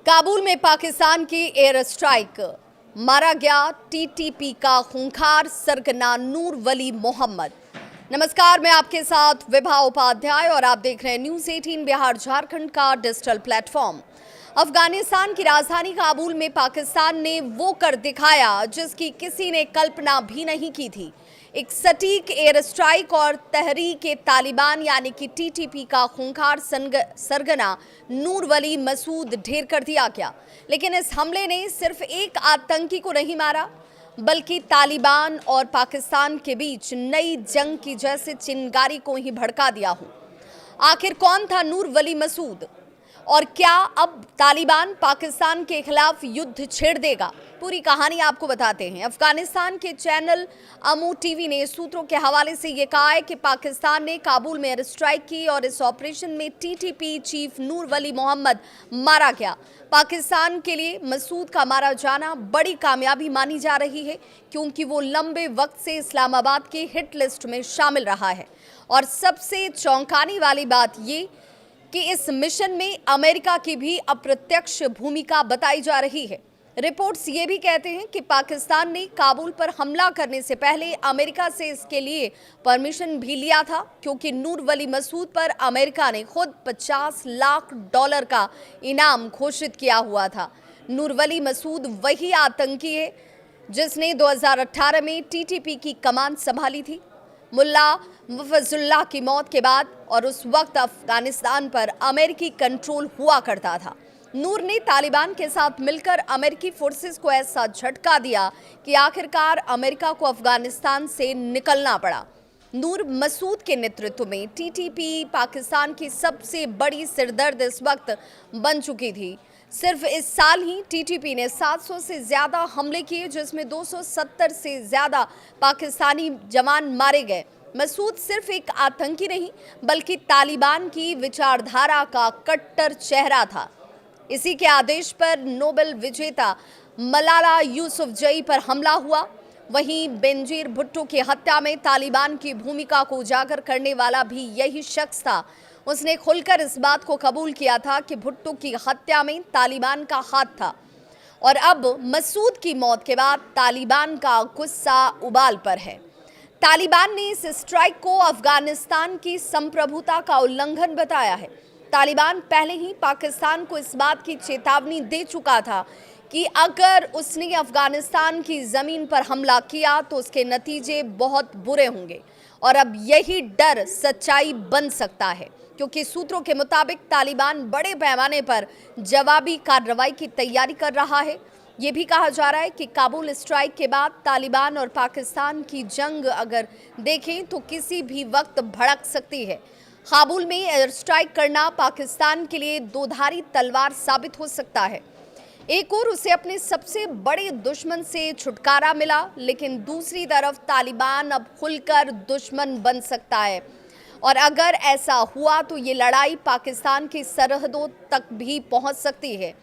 काबुल में पाकिस्तान की air strike, मारा गया टीटीपी का खूंखार सरगना नूर वली मोहम्मद। नमस्कार, मैं आपके साथ विभा उपाध्याय और आप देख रहे हैं न्यूज़ 18 बिहार झारखंड का डिजिटल प्लेटफॉर्म। अफगानिस्तान की राजधानी काबुल में पाकिस्तान ने वो कर दिखाया जिसकी किसी ने कल्पना भी नहीं की थी। एक सटीक एयर स्ट्राइक और तहरीक तालिबान यानी कि टीटीपी का खूंखार सरगना नूर वली मसूद ढेर कर दिया गया। लेकिन इस हमले ने सिर्फ एक आतंकी को नहीं मारा, बल्कि तालिबान और पाकिस्तान के बीच नई जंग की जैसे चिंगारी को ही भड़का दिया हो। आखिर कौन था नूर वली मसूद और क्या अब तालिबान पाकिस्तान के खिलाफ युद्ध छेड़ देगा? पूरी कहानी आपको बताते हैं। अफगानिस्तान के चैनल अमू टीवी ने सूत्रों के हवाले से ये कहा है कि पाकिस्तान ने काबुल में एयर स्ट्राइक की और इस ऑपरेशन में टीटीपी चीफ नूर वली मोहम्मद मारा गया। पाकिस्तान के लिए मसूद का मारा जाना बड़ी कामयाबी मानी जा रही है, क्योंकि वो लंबे वक्त से इस्लामाबाद की हिट लिस्ट में शामिल रहा है। और सबसे चौंकाने वाली बात ये कि इस मिशन में अमेरिका की भी अप्रत्यक्ष भूमिका बताई जा रही है। रिपोर्ट्स ये भी कहते हैं कि पाकिस्तान ने काबुल पर हमला करने से पहले अमेरिका से इसके लिए परमिशन भी लिया था, क्योंकि नूर वली मसूद पर अमेरिका ने खुद $50 लाख का इनाम घोषित किया हुआ था। नूर वली मसूद वही आतंकी है जिसने 2018 में टीटीपी की कमान संभाली थी, मुल्ला मुफज्जुल्लाह की मौत के बाद, और उस वक्त अफगानिस्तान पर अमेरिकी कंट्रोल हुआ करता था। नूर ने तालिबान के साथ मिलकर अमेरिकी फोर्सेस को ऐसा झटका दिया कि आखिरकार अमेरिका को अफगानिस्तान से निकलना पड़ा। नूर मसूद के नेतृत्व में टीटीपी पाकिस्तान की सबसे बड़ी सिरदर्द इस वक्त बन चुकी थी। सिर्फ इस साल ही टीटीपी ने 700 से ज़्यादा हमले किए, जिसमें 270 से ज़्यादा पाकिस्तानी जवान मारे गए। मसूद सिर्फ एक आतंकी नहीं, बल्कि तालिबान की विचारधारा का कट्टर चेहरा था। इसी के आदेश पर नोबेल विजेता मलाला यूसुफजई पर हमला हुआ। वहीं बेनजीर भुट्टो की हत्या में तालिबान की भूमिका को उजागर करने वाला भी यही शख्स था। उसने खुलकर इस बात को कबूल किया था कि भुट्टो की हत्या में तालिबान का हाथ था। और अब मसूद की मौत के बाद तालिबान का गुस्सा उबाल पर है। तालिबान ने इस स्ट्राइक को अफगानिस्तान की संप्रभुता का उल्लंघन बताया है। तालिबान पहले ही पाकिस्तान को इस बात की चेतावनी दे चुका था कि अगर उसने अफगानिस्तान की ज़मीन पर हमला किया तो उसके नतीजे बहुत बुरे होंगे। और अब यही डर सच्चाई बन सकता है, क्योंकि सूत्रों के मुताबिक तालिबान बड़े पैमाने पर जवाबी कार्रवाई की तैयारी कर रहा है। ये भी कहा जा रहा है कि काबुल स्ट्राइक के बाद तालिबान और पाकिस्तान की जंग अगर देखें तो किसी भी वक्त भड़क सकती है। काबुल में एयर स्ट्राइक करना पाकिस्तान के लिए दोधारी तलवार साबित हो सकता है। एक और उसे अपने सबसे बड़े दुश्मन से छुटकारा मिला, लेकिन दूसरी तरफ तालिबान अब खुलकर दुश्मन बन सकता है। और अगर ऐसा हुआ तो ये लड़ाई पाकिस्तान की सरहदों तक भी पहुंच सकती है।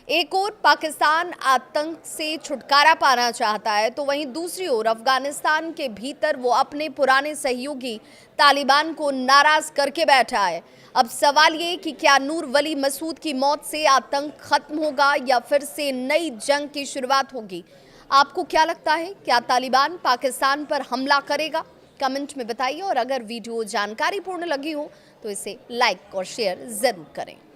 एक ओर पाकिस्तान आतंक से छुटकारा पाना चाहता है, तो वहीं दूसरी ओर अफगानिस्तान के भीतर वो अपने पुराने सहयोगी तालिबान को नाराज करके बैठा है। अब सवाल ये कि क्या नूर वली मसूद की मौत से आतंक खत्म होगा या फिर से नई जंग की शुरुआत होगी? आपको क्या लगता है, क्या तालिबान पाकिस्तान पर हमला करेगा? कमेंट में बताइए, और अगर वीडियो जानकारीपूर्ण लगी हो तो इसे लाइक और शेयर ज़रूर करें।